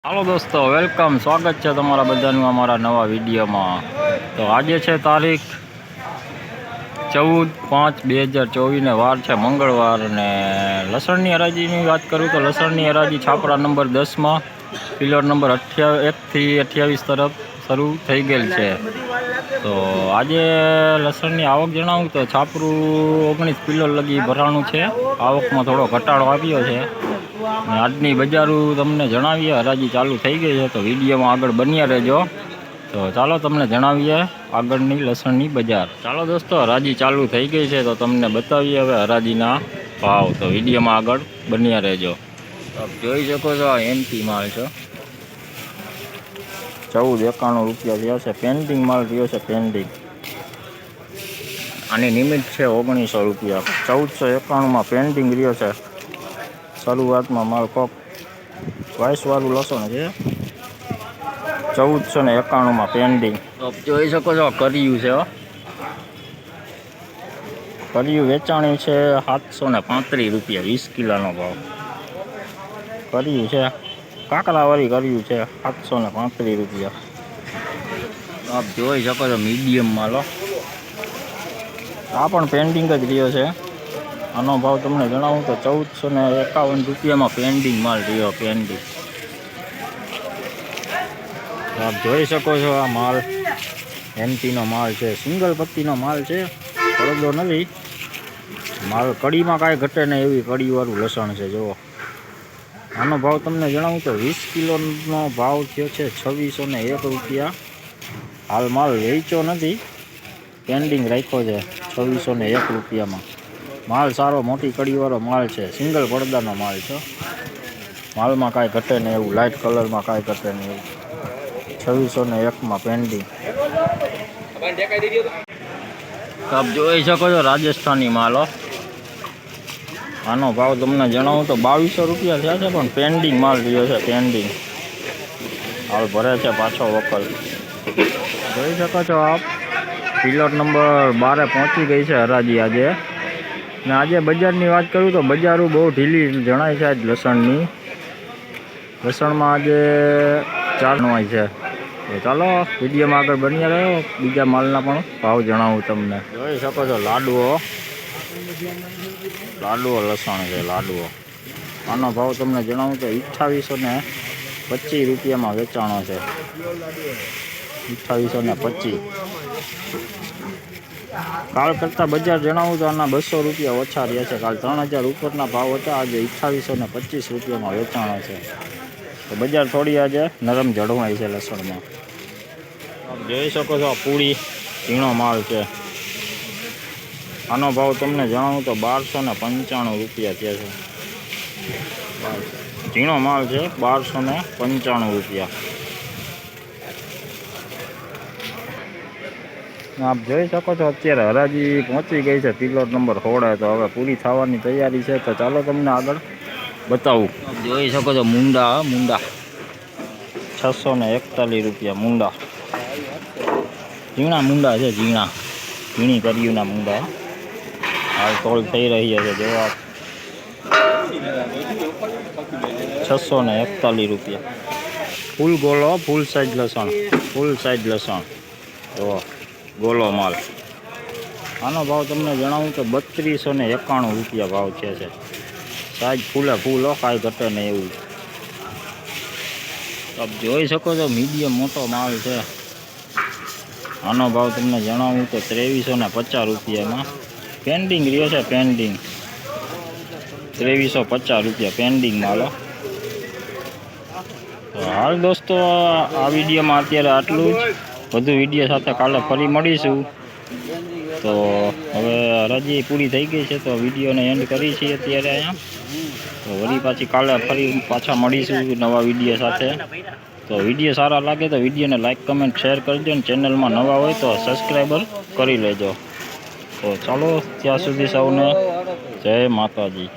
Hello दोस्तों, welcome. स्वागत है तमारा बधानु अमारा नवा विडियो में। तो आज है तारीख 14/5/2024 ने वार है मंगलवार ने लसण की हराजी की बात करूँ तो लसण की हराजी छापरा नंबर 10 में पिलर नंबर 1 થી 28 तरफ शुरू थी गई है। तो आज लसण की आवक जણાવું तो छापरू 19 पिलर लगी भराणु है। आवक में थोड़ो घटाड़ो आव्यो है। આજની બજારો તમને જણાવીએ, હરાજી ચાલુ થઈ ગઈ છે તો વિડીયોમાં આગળ બન્યા રહેજો। તો ચાલો તમને જણાવીએ આગળની લસણની બજાર। ચાલો દોસ્તો, હરાજી ચાલુ થઈ ગઈ છે તો તમને બતાવીએ હવે હરાજીના ભાવ। તો વિડીયોમાં આગળ બન્યા રહેજો। તો જોઈ શકો છો, આ એમટી માલ છે। 1491 રૂપિયા થયા છે। પેન્ડિંગ માલ રહ્યો છે, પેન્ડિંગ। આની નિમિત છે 1900 રૂપિયા। 1491 માં પેન્ડિંગ રહ્યો છે। शुरुआत में माल कोक वाइस वालू लसण है 1491 में पेंडिंग। तो જોઈ શકો છો કર્યું છે। કર્યું વેચાણી છે 735 રૂપિયા 20 કિલોનો ભાવ। કર્યું છે કાકરાવાળી કર્યું છે 735 રૂપિયા। આપ જોઈ શકો છો મીડિયમ માલો આ પણ પેન્ડિંગ જ રહ્યો છે। આનો ભાવ તમને જણાવું તો 1451 રૂપિયામાં પેન્ડિંગ માલ રહ્યો, પેન્ડિંગ। આપ જોઈ શકો છો આ માલ એમટીનો માલ છે, સિંગલ પત્તીનો માલ છે, પડદો નથી માલ। કડીમાં કાંઈ ઘટે નહીં એવી કડીવાળું લસણ છે। જુઓ આનો ભાવ તમને જણાવું તો 20 કિલોનો ભાવ થયો છે 2601 રૂપિયા। હાલ માલ વેચ્યો નથી, પેન્ડિંગ રાખ્યો છે 2601 રૂપિયામાં। माल सारो मोटी कड़ी वालो माल है, सिंगल पड़दा नो माल है। माल में काई घटे नहीं एवं, लाइट कलर में काई घटे नहीं एवं। 2601 में पेंडिंग। आप जोई सको छो राजस्थानी माल। आनो भाव तमने जणावुं तो 2200 रुपया थया छे, पण पेंडिंग माल रह्यो छे, पेंडिंग। हाल भरे छे पाछो वकल। जोई सको छो आप पिलर नंबर 12 पहोंची गई है हराजी आज। ने आज बजार की बात करूँ तो बजारू बहुत ढीली जणाय है। आज लसण में आज 4 नवाई है। तो चलो विडियो में आगे बनिया रहो, बीजा मालना पण भाव जणावुं तमने। जोई सको छो लाडुओ लसण है, लाडुओ। आनो भाव तमने जणावुं तो 2825 रुपया में वेचाणो है। 2825। काल करता बजार जणावुं तो आना 200 रुपया ओछा रह्या छे। काल 3000 उपरना भाव हता, आज 2825 रुपया में वेचाणो छे। तो बजार थोड़ी आज नरम जड़वाई है लसण में। आप जोई सको छो पूरी झीणो माल है। आनो भाव तमने जणावुं तो 1295 रुपया थया छे। झीणो माल है 1295 रुपया। आप જોઈ શકો છો અત્યારે હરાજી પહોંચી ગઈ છે પિલર નંબર 16। તો હવે પૂરી થવાની તૈયારી છે। તો ચાલો તમને આગળ બતાવું। જોઈ શકો છો મુંડા 641 રૂપિયા મુંડા। ઝીણા મુંડા છે, ઝીણી કર્યુંના મુંડા। હાલ તોલ થઈ રહી છે। જો આપ 641 રૂપિયા। ફૂલ ગોલો, ફૂલ સાઈઝ લસણ। તો गोलो माल। आनो भाव तमने जणावुं तो 3291 रुपया भाव छे। साइज फूले फूल हो, काई घटे नहीं एवं। आप जोई सको छो मीडियम मोटो माल है। आनो भाव तमने जणावुं तो 2350 रुपया में पेंडिंग रह्यो छे, पेंडिंग 2350 रुपया पेंडिंग माल। तो हाल दोस्तों आ विडियो में अत्यारे आटलुं ज। વધુ વિડીયો સાથે કાલે ફરી મળીશું। તો હવે હરાજી પૂરી થઈ ગઈ છે તો વિડીયોને એન્ડ કરી છીએ અત્યારે અહીંયા। તો વળી પાછી કાલે ફરી પાછા મળીશું નવા વિડીયો સાથે। તો વિડીયો સારા લાગે તો વિડીયોને લાઇક કમેન્ટ શેર કરજો અને ચેનલમાં નવા હોય તો સબસ્ક્રાઈબર કરી લેજો। તો ચાલો ત્યાં સુધી સૌને જય માતાજી।